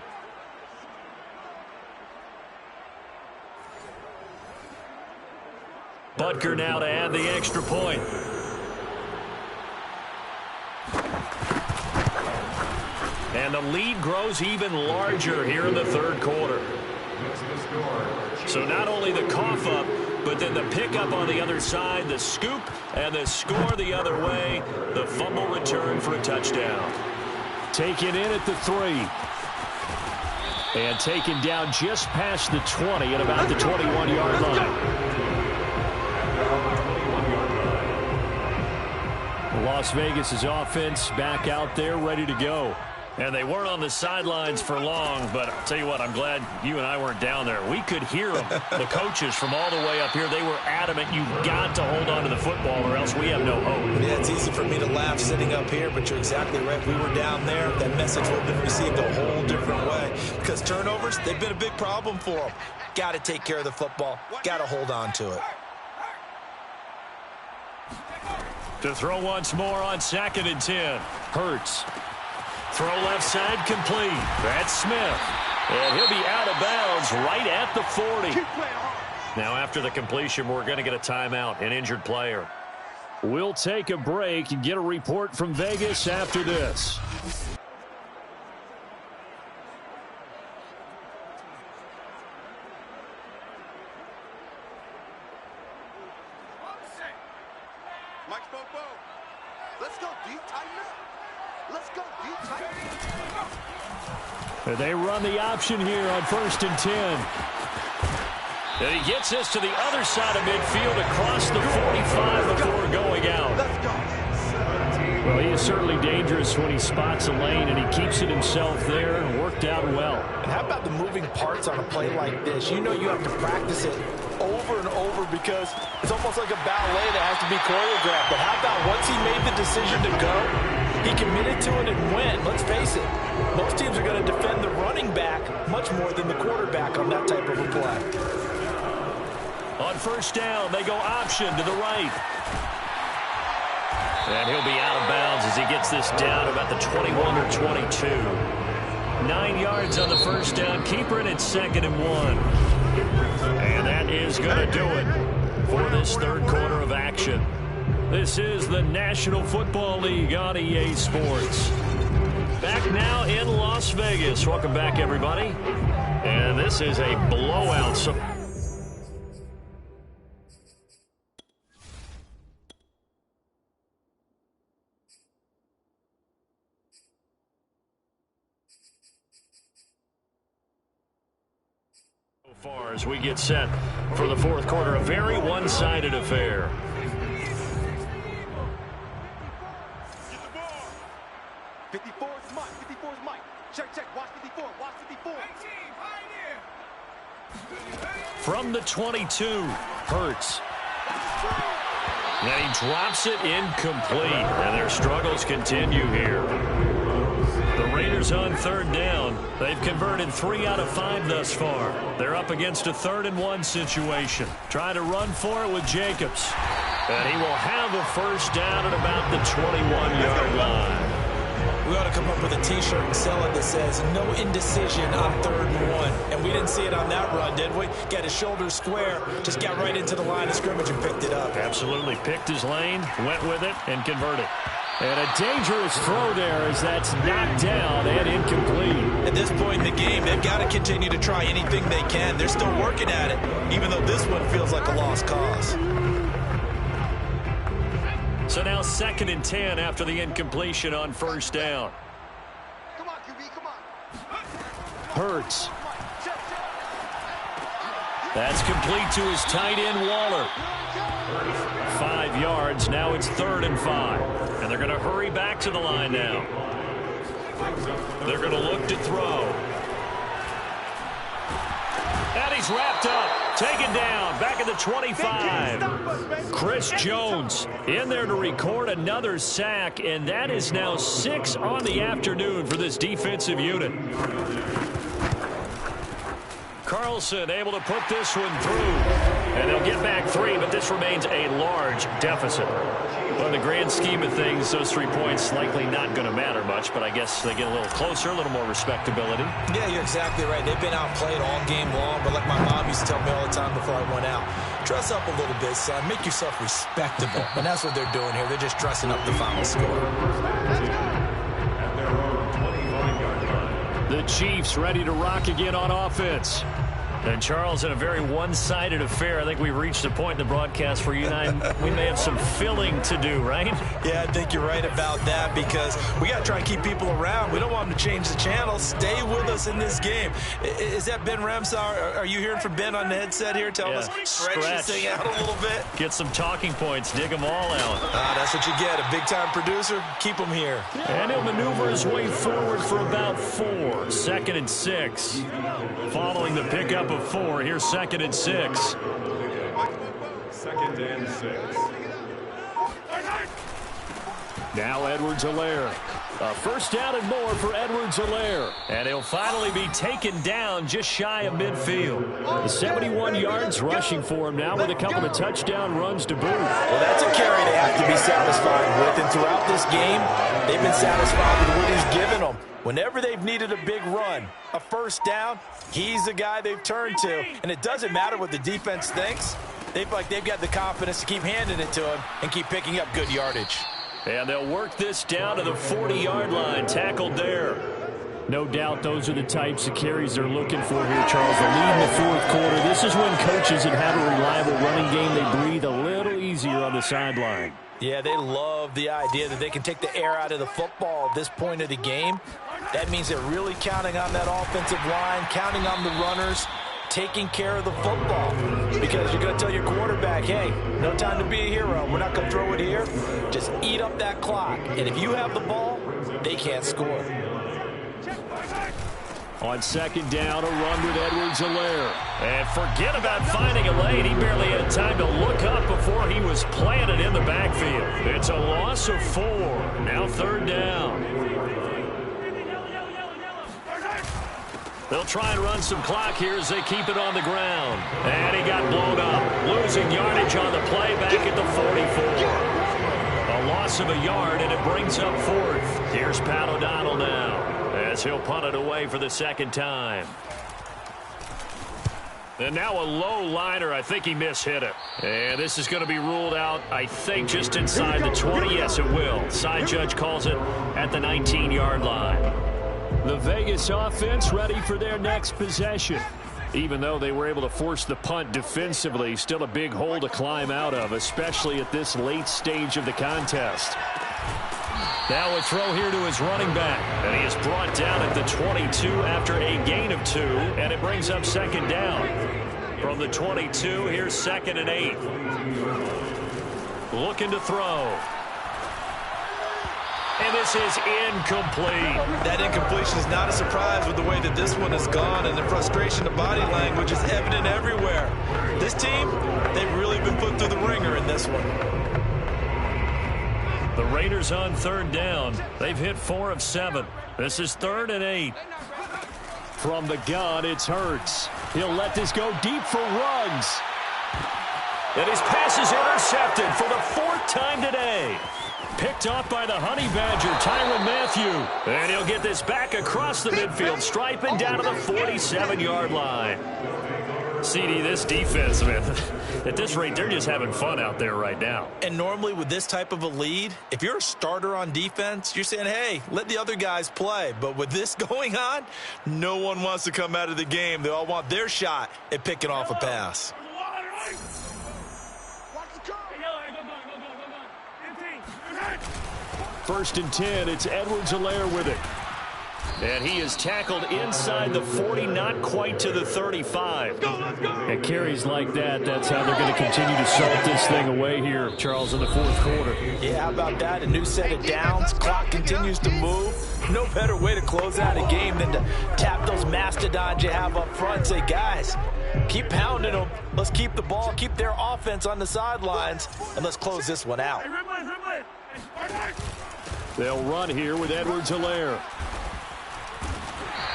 Butker now to add the extra point. And the lead grows even larger here in the 3rd quarter. So not only the cough up, but then the pickup on the other side, the scoop, and the score the other way. The fumble return for a touchdown. Taken in at the 3. And taken down just past the 20 at about the 21-yard line. Las Vegas' offense back out there ready to go. And they weren't on the sidelines for long, but I'll tell you what, I'm glad you and I weren't down there. We could hear them, the coaches from all the way up here. They were adamant, you've got to hold on to the football or else we have no hope. Yeah, it's easy for me to laugh sitting up here, but you're exactly right. If we were down there, that message would have been received a whole different way. Because turnovers, they've been a big problem for them. Got to take care of the football. Got to hold on to it. To throw once more on 2nd and 10. Hurts. Throw left side complete. That's Smith. And he'll be out of bounds right at the 40. Now, after the completion, we're going to get a timeout, an injured player. We'll take a break and get a report from Vegas after this. Let's go deep, tighten up. Let's go deep, tighten up. They run the option here on 1st and 10. And he gets this to the other side of midfield across the 45 before going out. Let's go. Well, he is certainly dangerous when he spots a lane, and he keeps it himself there and worked out well. And how about the moving parts on a play like this? You know you have to practice it over and over because it's almost like a ballet that has to be choreographed. But how about once he made the decision to go, he committed to it and went. Let's face it, most teams are going to defend the running back much more than the quarterback on that type of a play. On 1st down, they go option to the right. And he'll be out of bounds as he gets this down about the 21 or 22. 9 yards on the 1st down. Keeper, and it's 2nd and 1. And that is going to do it for this 3rd quarter of action. This is the National Football League on EA Sports. Back now in Las Vegas. Welcome back, everybody. And this is a blowout. So far as we get set for the 4th quarter, a very one-sided affair. Get the ball. 54 is Mike. 54 is Mike. Check, check. Watch 54. Watch 54. From the 22, Hurts. And he drops it incomplete, and their struggles continue here. The Raiders on 3rd down. They've converted 3 out of 5 thus far. They're up against a 3rd and 1 situation. Trying to run for it with Jacobs. And he will have a 1st down at about the 21-yard line. We ought to come up with a T-shirt and sell it that says, no indecision on 3rd and 1. And we didn't see it on that run, did we? Got his shoulders square, just got right into the line of scrimmage and picked it up. Absolutely. Picked his lane, went with it, and converted. And a dangerous throw there as that's knocked down and incomplete. At this point in the game, they've got to continue to try anything they can. They're still working at it, even though this one feels like a lost cause. So now 2nd and 10 after the incompletion on 1st down. Come on, QB, come on. Hurts. That's complete to his tight end, Waller. 5 yards. Now it's 3rd and 5. And they're going to hurry back to the line now. They're going to look to throw. And he's wrapped up. Taken down. Back at the 25. Chris Jones in there to record another sack. And that is now 6 on the afternoon for this defensive unit. Carlson able to put this one through. And they'll get back 3, but this remains a large deficit. Well, in the grand scheme of things, those 3 points likely not going to matter much, but I guess they get a little closer, a little more respectability. Yeah, you're exactly right. They've been outplayed all game long, but like my mom used to tell me all the time before I went out, dress up a little bit, son. Make yourself respectable. And that's what they're doing here. They're just dressing up the final score. The Chiefs ready to rock again on offense. And Charles, in a very one-sided affair, I think we've reached a point in the broadcast where you and I, we may have some filling to do, right? Yeah, I think you're right about that because we got to try and keep people around. We don't want them to change the channel. Stay with us in this game. Is that Ben Ramsar? Are you hearing from Ben on the headset here telling us stretch this thing out a little bit? Get some talking points. Dig them all out. That's what you get. A big-time producer. Keep them here. And he'll maneuver his way forward for about 4. 2nd and 6. Following the pickup of 4, here's 2nd and 6. 2nd and 6. Now Edwards-Helaire. A first down and more for Edwards-Helaire. And he'll finally be taken down just shy of midfield. The 71 yards rushing for him now with a couple of touchdown runs to boot. Well, that's a carry they have to be satisfied with. And throughout this game, they've been satisfied with what he's given them. Whenever they've needed a big run, a first down, he's the guy they've turned to. And it doesn't matter what the defense thinks. They've got the confidence to keep handing it to him and keep picking up good yardage. And they'll work this down to the 40-yard line, tackled there. No doubt those are the types of carries they're looking for here, Charles. The lead in the fourth quarter. This is when coaches that have a reliable running game, they breathe a little easier on the sideline. Yeah, they love the idea that they can take the air out of the football at this point of the game. That means they're really counting on that offensive line, counting on the runners, taking care of the football. Because you're going to tell your quarterback, hey, no time to be a hero. We're not going to throw it here. Just eat up that clock. And if you have the ball, they can't score. On second down, a run with Edwards-Helaire. And forget about finding a lane. He barely had time to look up before he was planted in the backfield. It's a loss of 4. Now third down. They'll try and run some clock here as they keep it on the ground. And he got blown up. Losing yardage on the play back at the 44. A loss of a yard, and it brings up 4th. Here's Pat O'Donnell now, as he'll punt it away for the second time. And now a low liner. I think he mishit it. And this is going to be ruled out, I think, just inside the 20. Yes, it will. Side judge calls it at the 19-yard line. The Vegas offense ready for their next possession. Even though they were able to force the punt defensively, still a big hole to climb out of, especially at this late stage of the contest. Now a throw here to his running back. And he is brought down at the 22 after a gain of 2. And it brings up second down. From the 22, here's 2nd and 8. Looking to throw. And this is incomplete. That incompletion is not a surprise with the way that this one has gone, and the frustration of body language is evident everywhere. This team, they've really been put through the ringer in this one. The Raiders on third down. They've hit 4 of 7. This is 3rd and 8. From the gun, it's Hurts. He'll let this go deep for Ruggs. And his pass is intercepted for the 4th time today. Picked off by the Honey Badger, Tyrann Mathieu. And he'll get this back across the midfield stripe and down to the 47-yard line. CD, this defense, man, at this rate, they're just having fun out there right now. And normally with this type of a lead, if you're a starter on defense, you're saying, hey, let the other guys play. But with this going on, no one wants to come out of the game. They all want their shot at picking off a pass. First and 10, it's Edwards-Helaire with it. And he is tackled inside the 40, not quite to the 35. And carries like that, that's how they're going to continue to salt this thing away here, Charles, in the fourth quarter. Yeah, how about that? A new set of downs. Clock continues to move. No better way to close out a game than to tap those mastodons you have up front and say, guys, keep pounding them. Let's keep the ball, keep their offense on the sidelines, and let's close this one out. They'll run here with Edwards-Helaire.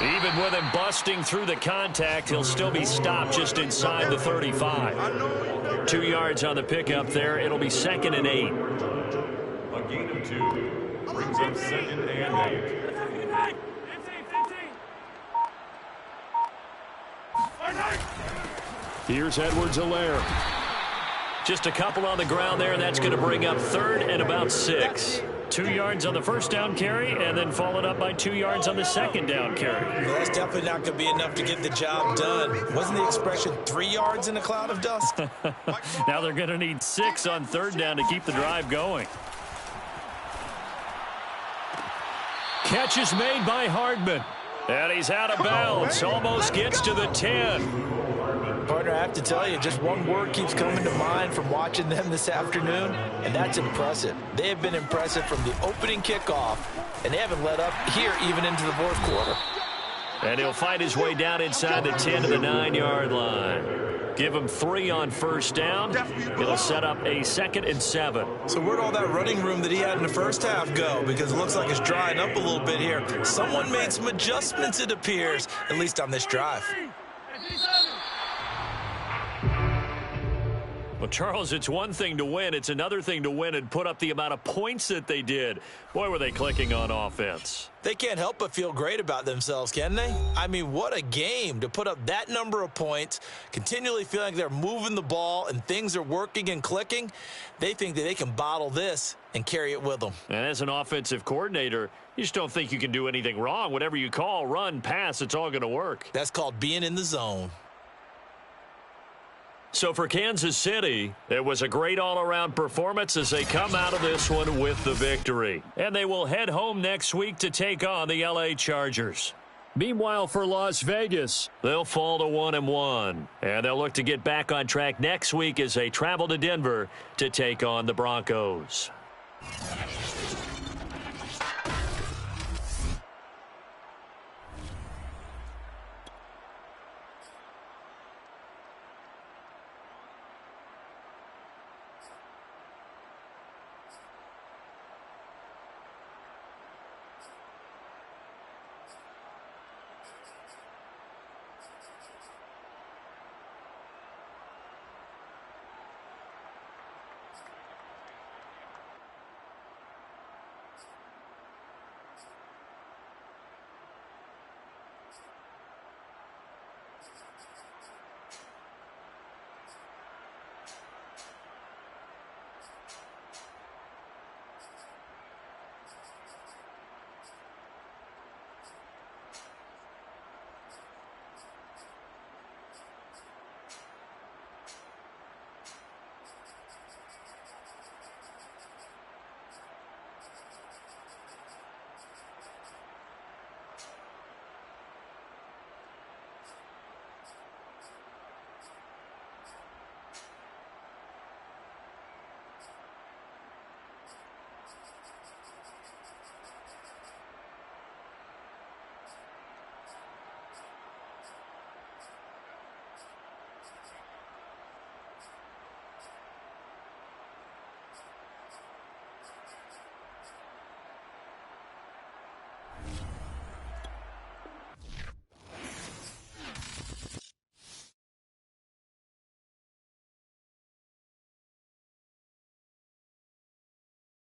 Even with him busting through the contact, he'll still be stopped just inside the 35. 2 yards on the pickup there. It'll be 2nd and 8. A gain of 2 brings up 2nd and 8. Here's Edwards-Helaire. Just a couple on the ground there, and that's going to bring up 3rd and about 6. 2 yards on the first down carry, and then followed up by 2 yards on the second down carry. Well, that's definitely not going to be enough to get the job done. Wasn't the expression 3 yards in a cloud of dust? Now they're going to need 6 on third down to keep the drive going. Catch is made by Hardman. And he's out of bounds. Almost gets to the 10. Partner, I have to tell you, just one word keeps coming to mind from watching them this afternoon, and that's impressive. They have been impressive from the opening kickoff, and they haven't let up here even into the fourth quarter. And he'll fight his way down inside the 10 to the 9-yard line. Give him 3 on first down. It'll set up a 2nd and 7. So where'd all that running room that he had in the first half go? Because it looks like it's drying up a little bit here. Someone made some adjustments, it appears, at least on this drive. Well, Charles, it's one thing to win. It's another thing to win and put up the amount of points that they did. Boy, were they clicking on offense. They can't help but feel great about themselves, can they? I mean, what a game to put up that number of points, continually feeling like they're moving the ball and things are working and clicking. They think that they can bottle this and carry it with them. And as an offensive coordinator, you just don't think you can do anything wrong. Whatever you call, run, pass, it's all going to work. That's called being in the zone. So for Kansas City, it was a great all-around performance as they come out of this one with the victory. And they will head home next week to take on the LA Chargers. Meanwhile, for Las Vegas, they'll fall to 1-1. And they'll look to get back on track next week as they travel to Denver to take on the Broncos.